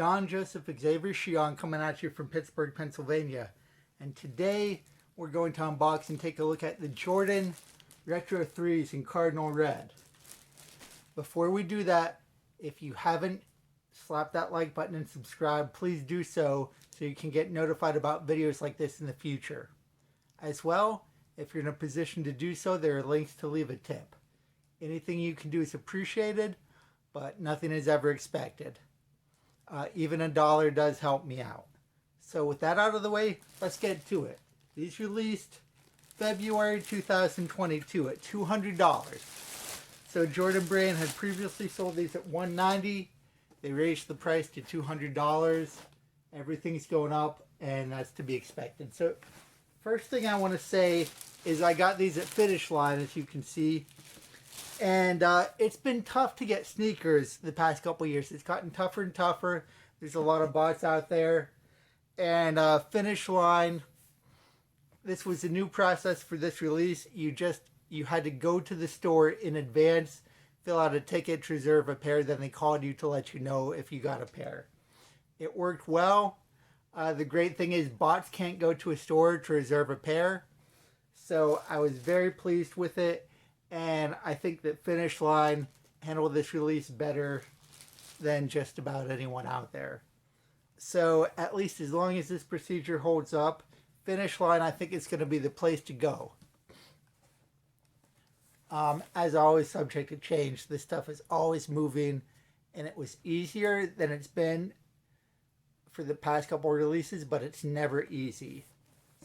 John Joseph Xavier Cihon coming at you from Pittsburgh, Pennsylvania. And today we're going to unbox and take a look at the Jordan Retro 3s in Cardinal Red. Before we do that, if you haven't slapped that like button and subscribe, please do so you can get notified about videos like this in the future. As well, if you're in a position to do so, there are links to leave a tip. Anything you can do is appreciated, but nothing is ever expected. Even $1 does help me out. So with that out of the way, let's get to it. These released February 2022 at $200. So Jordan Brand had previously sold these at $190. They raised the price to $200. Everything's going up, and that's to be expected. So first thing I want to say is I got these at Finish Line, as you can see. And it's been tough to get sneakers the past couple years. It's gotten tougher and tougher. There's a lot of bots out there. And Finish Line, this was a new process for this release. You had to go to the store in advance, fill out a ticket to reserve a pair, then they called you to let you know if you got a pair. It worked well. The great thing is bots can't go to a store to reserve a pair. So I was very pleased with it. And I think that Finish Line handled this release better than just about anyone out there. So at least as long as this procedure holds up, Finish Line, I think, is going to be the place to go. As always, subject to change. This stuff is always moving, and it was easier than it's been for the past couple of releases, but it's never easy.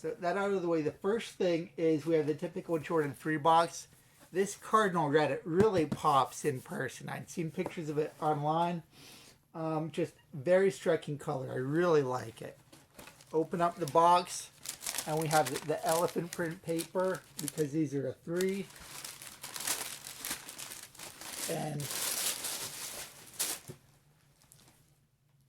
So that out of the way, the first thing is we have the typical Jordan 3 box. This Cardinal Red, it really pops in person. I'd seen pictures of it online. Just very striking color. I really like it. Open up the box, and we have the elephant print paper, because these are a 3. And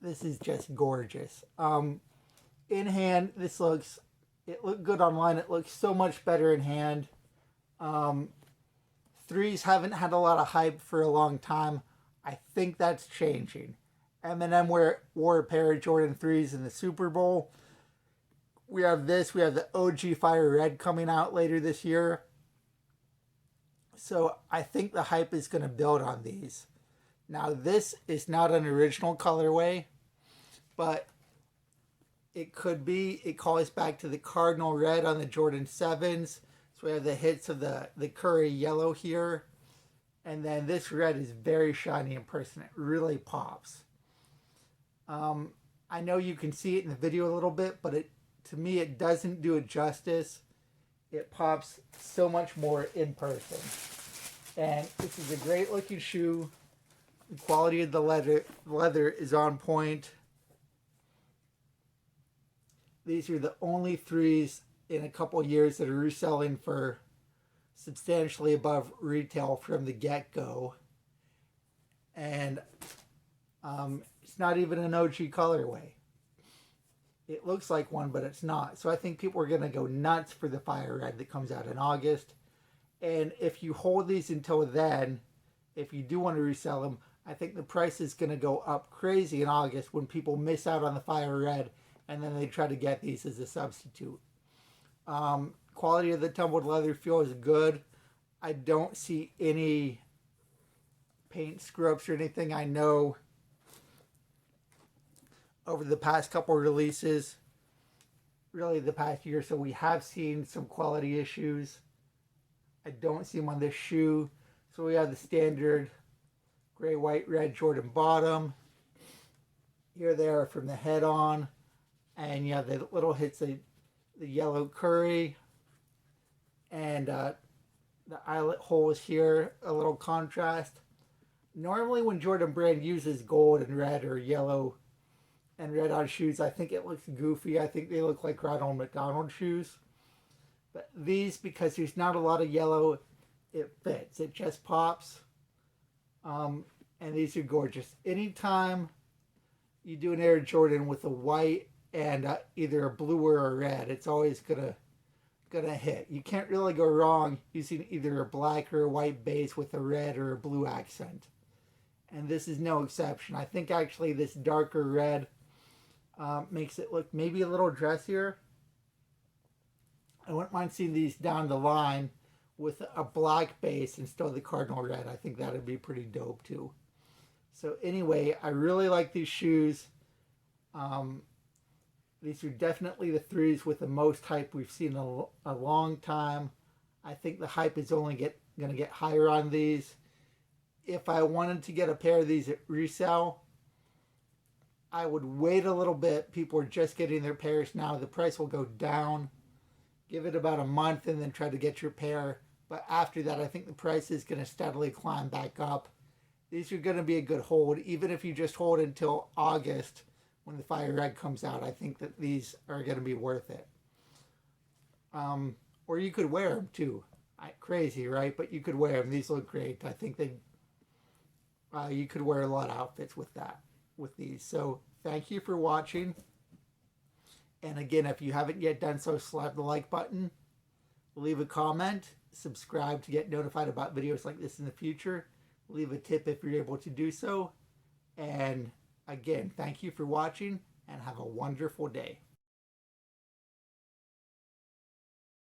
this is just gorgeous. In hand, it looked good online. It looks so much better in hand. 3s haven't had a lot of hype for a long time. I think that's changing. Eminem wore a pair of Jordan 3s in the Super Bowl. We have this. We have the OG Fire Red coming out later this year. So I think the hype is going to build on these. Now this is not an original colorway, but it could be. It calls back to the Cardinal Red on the Jordan 7s. So we have the hits of the curry yellow here. And then this red is very shiny in person. It really pops. I know you can see it in the video a little bit, but to me it doesn't do it justice. It pops so much more in person. And this is a great looking shoe. The quality of the leather is on point. These are the only 3s in a couple years that are reselling for substantially above retail from the get-go. And it's not even an OG colorway. It looks like one, but it's not. So I think people are going to go nuts for the Fire Red that comes out in August. And if you hold these until then, if you do want to resell them, I think the price is going to go up crazy in August when people miss out on the Fire Red and then they try to get these as a substitute. Quality of the tumbled leather feel is good. I don't see any paint screw-ups or anything. I know over the past couple of releases, really the past year or so, we have seen some quality issues. I don't see them on this shoe. So we have the standard gray, white, red Jordan bottom. Here they are from the head on. And you have the little hits of the yellow curry. And the eyelet holes here, a little contrast. Normally when Jordan Brand uses gold and red or yellow and red on shoes, I think it looks goofy. I think they look like Ronald McDonald shoes. But these, because there's not a lot of yellow, it fits. It just pops. And these are gorgeous. Anytime you do an Air Jordan with a white and either a blue or a red, it's always gonna hit. You can't really go wrong using either a black or a white base with a red or a blue accent. and this is no exception. I think actually this darker red makes it look maybe a little dressier. I wouldn't mind seeing these down the line with a black base instead of the Cardinal Red. I think that would be pretty dope too. So anyway, I really like these shoes. These are definitely the threes with the most hype we've seen in a long time. I think the hype is only going to get higher on these. If I wanted to get a pair of these at resale, I would wait a little bit. People are just getting their pairs now. The price will go down. Give it about a month and then try to get your pair. But after that, I think the price is going to steadily climb back up. These are going to be a good hold. Even if you just hold until August when the Fire Red comes out, I think that these are going to be worth it. Or you could wear them too. Crazy, right? But you could wear them. These look great. I think you could wear a lot of outfits with these. So thank you for watching. And again, if you haven't yet done so, slap the like button, leave a comment, subscribe to get notified about videos like this in the future. Leave a tip if you're able to do so. And again, thank you for watching and have a wonderful day.